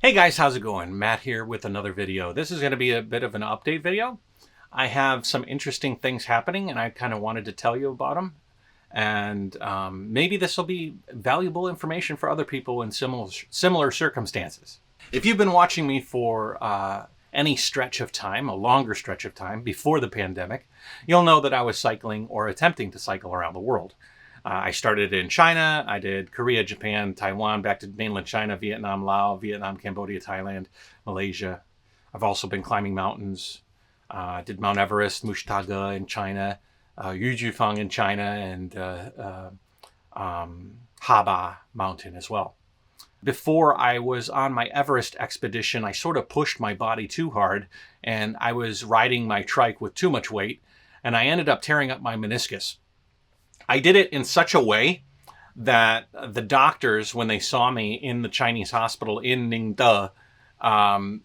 Hey guys, how's it going? Matt here with another video. This is going to be a bit of an update video. I have some interesting things happening and I kind of wanted to tell you about them. And maybe this will be valuable information for other people in similar circumstances. If you've been watching me for any stretch of time, a longer stretch of time before the pandemic, you'll know that I was cycling or attempting to cycle around the world. I started in China, I did Korea, Japan, Taiwan, back to mainland China, Vietnam, Laos, Vietnam, Cambodia, Thailand, Malaysia. I've also been climbing mountains. Did Mount Everest, Mushtaga in China, Yuzhufang in China, and Haba Mountain as well. Before I was on my Everest expedition, I sort of pushed my body too hard, and I was riding my trike with too much weight, and I ended up tearing up my meniscus. I did it in such a way that the doctors, when they saw me in the Chinese hospital in Ningde,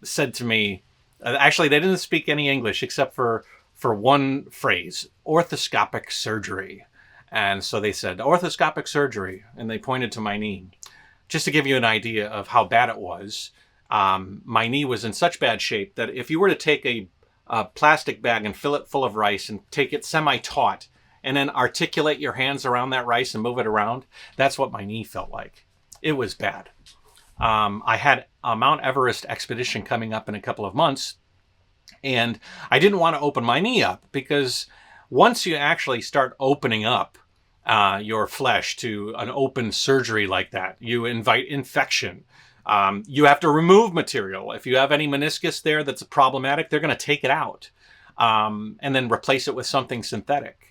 said to me, actually they didn't speak any English except for one phrase, orthoscopic surgery. And so they said, orthoscopic surgery, and they pointed to my knee. Just to give you an idea of how bad it was, my knee was in such bad shape that if you were to take a plastic bag and fill it full of rice and take it semi-taut, and then articulate your hands around that rice and move it around, that's what my knee felt like. It was bad. I had a Mount Everest expedition coming up in a couple of months, and I didn't want to open my knee up because once you actually start opening up your flesh to an open surgery like that, you invite infection. You have to remove material. If you have any meniscus there that's problematic, they're going to take it out and then replace it with something synthetic.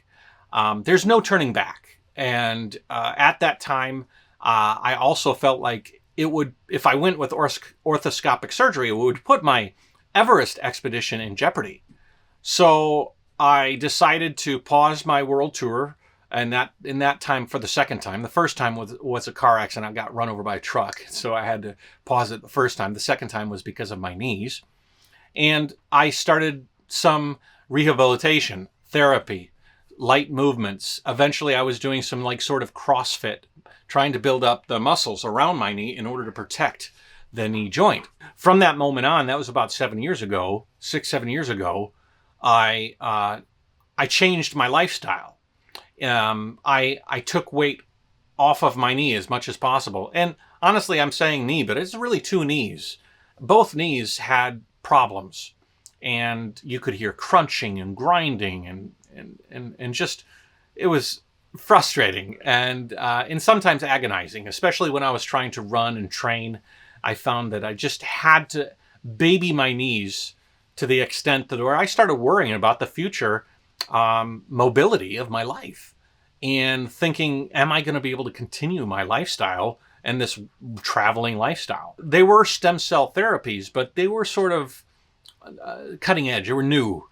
There's no turning back. And at that time, I also felt like it would, if I went with orthoscopic surgery, it would put my Everest expedition in jeopardy. So I decided to pause my world tour, and in that time for the second time. The first time was a car accident. I got run over by a truck, so I had to pause it the first time. The second time was because of my knees. And I started some rehabilitation, therapy, light movements. Eventually I was doing some sort of CrossFit, trying to build up the muscles around my knee in order to protect the knee joint. From that moment on, that was about 7 years ago, 7 years ago, I changed my lifestyle. I took weight off of my knee as much as possible. And honestly, I'm saying knee, but it's really two knees. Both knees had problems, and you could hear crunching and grinding and just, it was frustrating and sometimes agonizing, especially when I was trying to run and train. I found that I just had to baby my knees to the extent that where I started worrying about the future mobility of my life and thinking, am I going to be able to continue my lifestyle and this traveling lifestyle? They were stem cell therapies, but they were sort of cutting edge. They were new.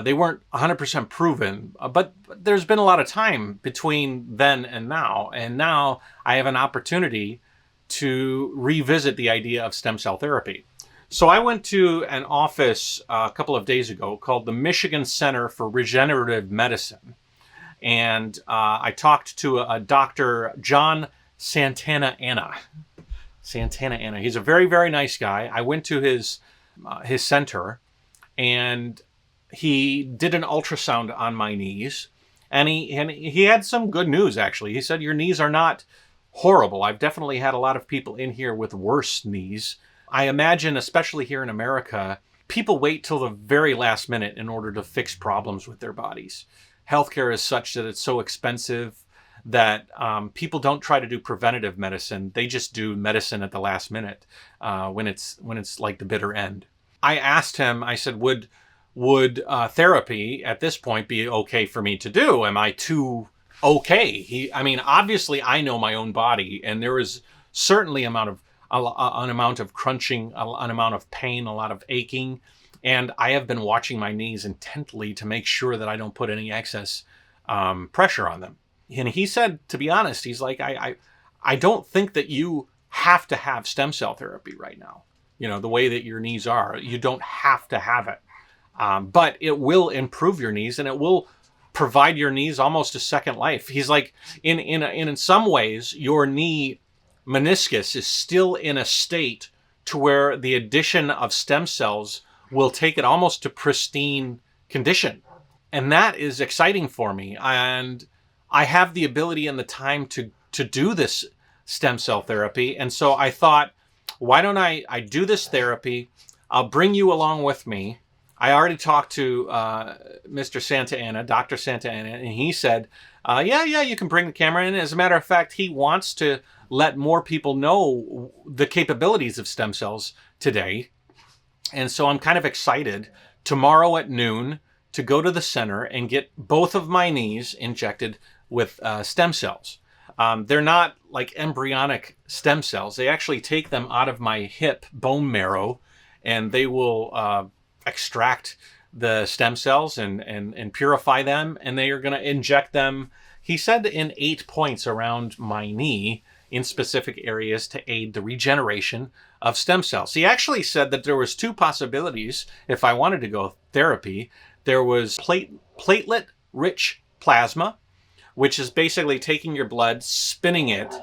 They weren't 100% proven, but there's been a lot of time between then and now. And now I have an opportunity to revisit the idea of stem cell therapy. So I went to an office a couple of days ago called the Michigan Center for Regenerative Medicine. And I talked to a Dr. John Santana Anna. He's a very, very nice guy. I went to his center, and he did an ultrasound on my knees, and he had some good news, actually. He said, your knees are not horrible. I've definitely had a lot of people in here with worse knees. I imagine, especially here in America, people wait till the very last minute in order to fix problems with their bodies. Healthcare is such that it's so expensive that people don't try to do preventative medicine. They just do medicine at the last minute when it's like the bitter end. I asked him, I said, would therapy at this point be okay for me to do? Am I too okay? Obviously I know my own body, and there is certainly an amount of crunching, an amount of pain, a lot of aching. And I have been watching my knees intently to make sure that I don't put any excess pressure on them. And he said, to be honest, he's like, I don't think that you have to have stem cell therapy right now. The way that your knees are, you don't have to have it. But it will improve your knees, and it will provide your knees almost a second life. He's like, in some ways, your knee meniscus is still in a state to where the addition of stem cells will take it almost to pristine condition. And that is exciting for me. And I have the ability and the time to do this stem cell therapy. And so I thought, why don't I do this therapy? I'll bring you along with me. I already talked to Mr. Santa Ana, Dr. Santa Ana, and he said, yeah, you can bring the camera in. As a matter of fact, he wants to let more people know the capabilities of stem cells today. And so I'm kind of excited tomorrow at noon to go to the center and get both of my knees injected with stem cells. They're not like embryonic stem cells. They actually take them out of my hip bone marrow, and they will extract the stem cells and purify them, and they are going to inject them, he said, in 8 points around my knee in specific areas to aid the regeneration of stem cells. He actually said that there was 2 possibilities if I wanted to go therapy. There was platelet-rich plasma, which is basically taking your blood, spinning it,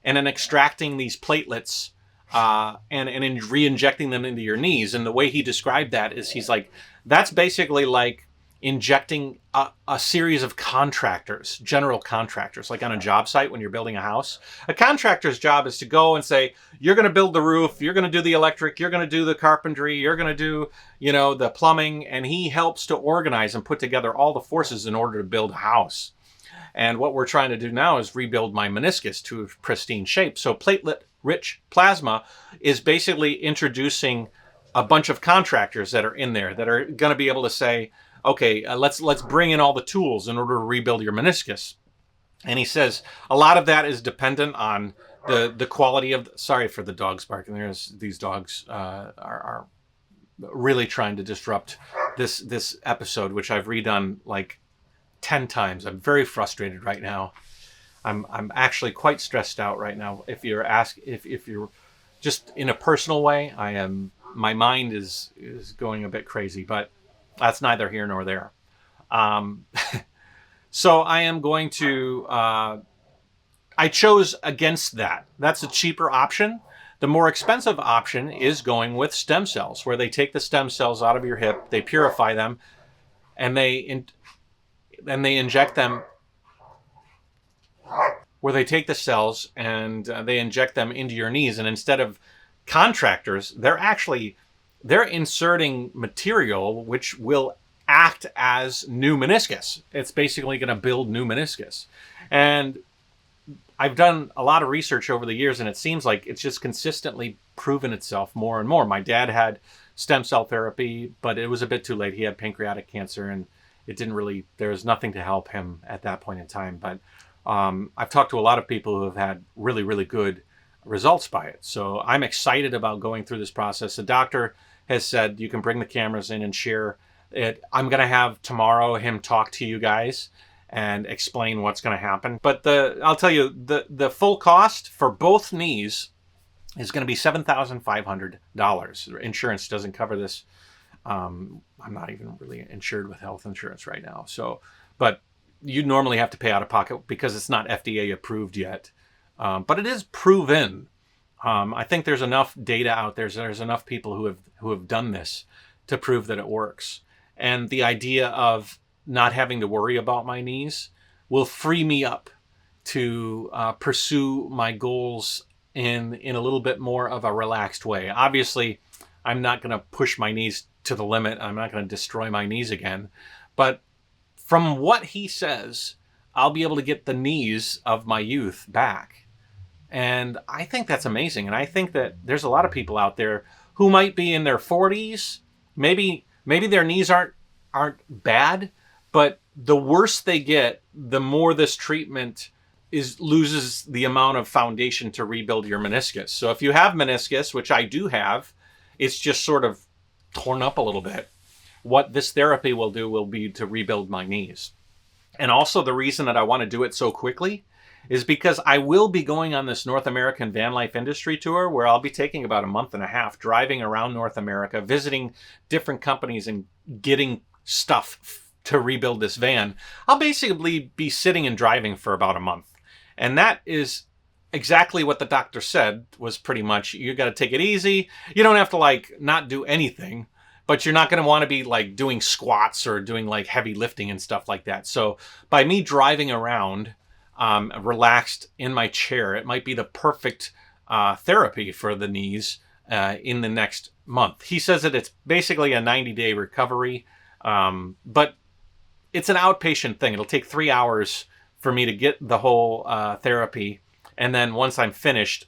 and then extracting these platelets and re-injecting them into your knees. And the way he described that is he's like, that's basically like injecting a series of contractors, general contractors, like on a job site when you're building a house. A contractor's job is to go and say, you're going to build the roof, you're going to do the electric, you're going to do the carpentry, you're going to do, the plumbing, and he helps to organize and put together all the forces in order to build a house. And what we're trying to do now is rebuild my meniscus to a pristine shape. So platelet-rich plasma is basically introducing a bunch of contractors that are in there that are going to be able to say, okay, let's bring in all the tools in order to rebuild your meniscus. And he says a lot of that is dependent on the quality of. Sorry for the dogs barking. These dogs are really trying to disrupt this episode, which I've redone like 10 times. I'm very frustrated right now. I'm actually quite stressed out right now. If you're just in a personal way, my mind is going a bit crazy, but that's neither here nor there. So I am going to, I chose against that. That's a cheaper option. The more expensive option is going with stem cells, where they take the stem cells out of your hip, they purify them, and they inject them, where they take the cells and they inject them into your knees. And instead of contractors, they're inserting material which will act as new meniscus. It's basically going to build new meniscus. And I've done a lot of research over the years, and it seems like it's just consistently proven itself more and more. My dad had stem cell therapy, but it was a bit too late. He had pancreatic cancer, and there was nothing to help him at that point in time. But I've talked to a lot of people who have had really, really good results by it. So I'm excited about going through this process. The doctor has said you can bring the cameras in and share it. I'm going to have tomorrow him talk to you guys and explain what's going to happen. But I'll tell you, the full cost for both knees is going to be $7,500. Insurance doesn't cover this. I'm not even really insured with health insurance right now. So, but you normally have to pay out of pocket because it's not FDA approved yet. But it is proven. I think there's enough data out there. There's enough people who have done this to prove that it works. And the idea of not having to worry about my knees will free me up to pursue my goals in a little bit more of a relaxed way. Obviously, I'm not going to push my knees to the limit. I'm not going to destroy my knees again. But from what he says, I'll be able to get the knees of my youth back. And I think that's amazing. And I think that there's a lot of people out there who might be in their 40s. Maybe their knees aren't bad, but the worse they get, the more this treatment loses the amount of foundation to rebuild your meniscus. So if you have meniscus, which I do have, it's just sort of torn up a little bit. What this therapy will do will be to rebuild my knees. And also the reason that I want to do it so quickly is because I will be going on this North American van life industry tour where I'll be taking about a month and a half driving around North America, visiting different companies and getting stuff to rebuild this van. I'll basically be sitting and driving for about a month. And that is exactly what the doctor said was pretty much, you got to take it easy. You don't have to like not do anything, but you're not going to want to be like doing squats or doing like heavy lifting and stuff like that. So by me driving around relaxed in my chair, it might be the perfect therapy for the knees in the next month. He says that it's basically a 90-day recovery, but it's an outpatient thing. It'll take 3 hours for me to get the whole therapy. And then once I'm finished,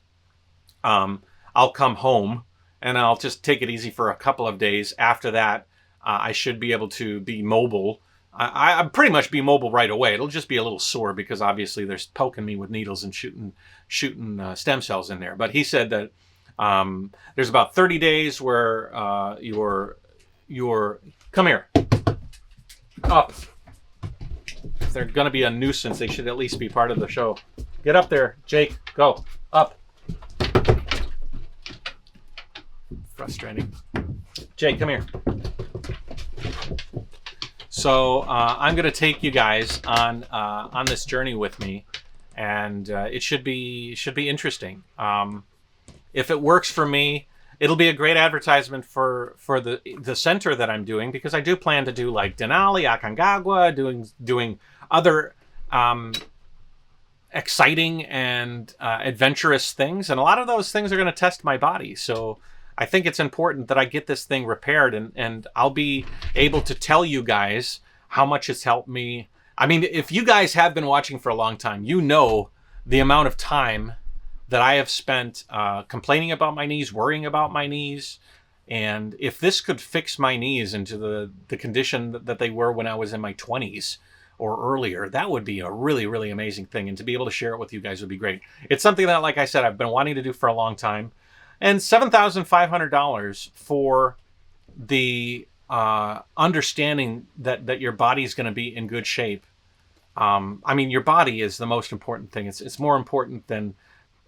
I'll come home and I'll just take it easy for a couple of days. After that, I should be able to be mobile. I'm pretty much be mobile right away. It'll just be a little sore because obviously they're poking me with needles and shooting stem cells in there. But he said that there's about 30 days where your come here, up. If they're going to be a nuisance, they should at least be part of the show. Get up there, Jake. Go. Up. Frustrating. Jake, come here. So I'm going to take you guys on this journey with me, and it should be interesting. If it works for me, it'll be a great advertisement for the center that I'm doing, because I do plan to do like Denali, Aconcagua, doing other exciting and adventurous things, and a lot of those things are going to test my body. So I think it's important that I get this thing repaired, and I'll be able to tell you guys how much it's helped me. I mean, if you guys have been watching for a long time, you know the amount of time that I have spent complaining about my knees, worrying about my knees. And if this could fix my knees into the condition that they were when I was in my 20s or earlier, that would be a really, really amazing thing. And to be able to share it with you guys would be great. It's something that, like I said, I've been wanting to do for a long time. And $7,500 for the understanding that your body is going to be in good shape. I mean, your body is the most important thing. It's more important than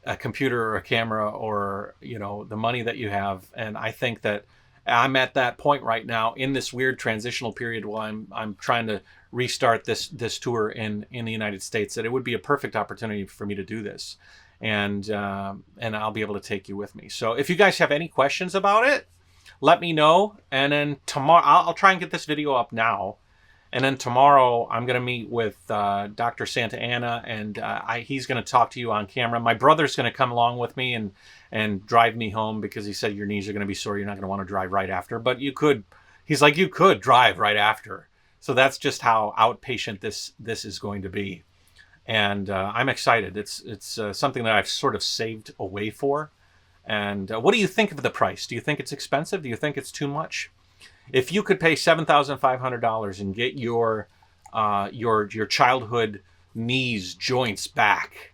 a computer or a camera or, you know, the money that you have. And I think that I'm at that point right now in this weird transitional period while I'm trying to restart this tour in the United States, that it would be a perfect opportunity for me to do this. And I'll be able to take you with me. So if you guys have any questions about it, let me know. And then tomorrow, I'll try and get this video up now. And then tomorrow, I'm going to meet with Dr. Santa Ana, and he's going to talk to you on camera. My brother's going to come along with me and drive me home, because he said your knees are going to be sore. You're not going to want to drive right after. But you could, he's like, you could drive right after. So that's just how outpatient this is going to be. And I'm excited. It's something that I've sort of saved away for. And what do you think of the price? Do you think it's expensive? Do you think it's too much? If you could pay $7,500 and get your childhood knees, joints back,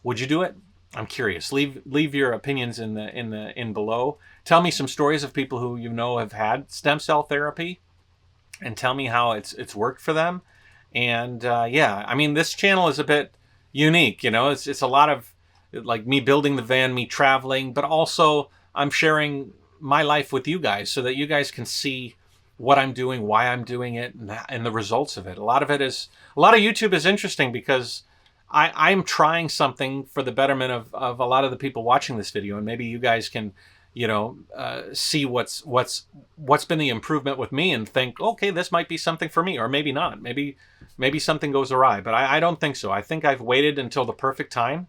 would you do it? I'm curious. Leave your opinions in below. Tell me some stories of people who you know have had stem cell therapy, and tell me how it's worked for them. And yeah, I mean, this channel is a bit unique. You know, it's a lot of like me building the van, me traveling, but also I'm sharing my life with you guys so that you guys can see what I'm doing, why I'm doing it, and the results of it. A lot of YouTube is interesting because I'm trying something for the betterment of a lot of the people watching this video, and maybe you guys can, you know, see what's been the improvement with me and think, okay, this might be something for me, or maybe not. Maybe something goes awry, but I don't think so. I think I've waited until the perfect time.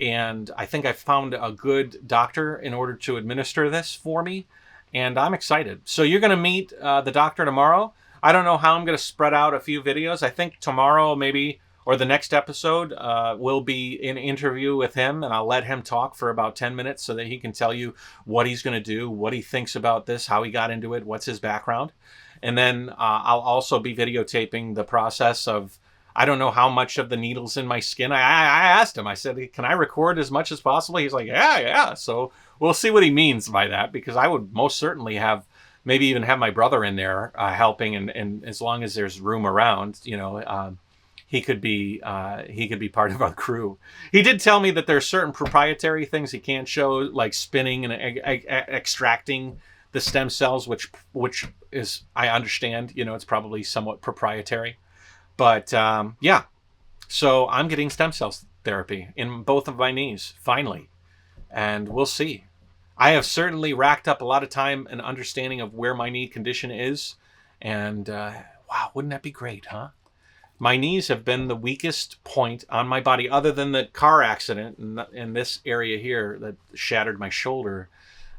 And I think I found a good doctor in order to administer this for me. And I'm excited. So you're going to meet the doctor tomorrow. I don't know how I'm going to spread out a few videos. I think tomorrow maybe, or the next episode, will be an interview with him. And I'll let him talk for about 10 minutes so that he can tell you what he's going to do, what he thinks about this, how he got into it, what's his background. And then I'll also be videotaping the process of, I don't know how much of the needles in my skin. I asked him, I said, can I record as much as possible? He's like, yeah. So we'll see what he means by that, because I would most certainly maybe even have my brother in there helping. And as long as there's room around, you know, he could be part of our crew. He did tell me that there's certain proprietary things he can't show, like spinning and extracting the stem cells, which is, I understand, you know, it's probably somewhat proprietary. But yeah, so I'm getting stem cell therapy in both of my knees, finally. And we'll see. I have certainly racked up a lot of time and understanding of where my knee condition is. And wow, wouldn't that be great, huh? My knees have been the weakest point on my body, other than the car accident in this area here that shattered my shoulder.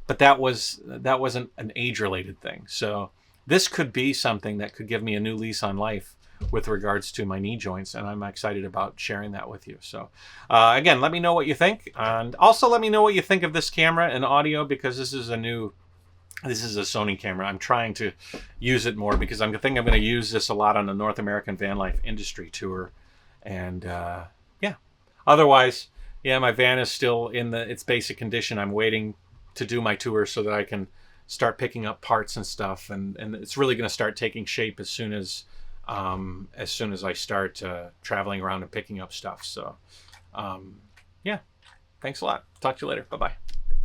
But that wasn't an age-related thing. So this could be something that could give me a new lease on life with regards to my knee joints, and I'm excited about sharing that with you. So again, let me know what you think, and also let me know what you think of this camera and audio, because this is a Sony camera. I'm trying to use it more because I think I'm going to use this a lot on the North American van life industry tour. And yeah, otherwise, yeah, my van is still in its basic condition. I'm waiting to do my tour so that I can start picking up parts and stuff, and it's really going to start taking shape as soon as I start traveling around and picking up stuff. So yeah, thanks a lot. Talk to you later. Bye-bye.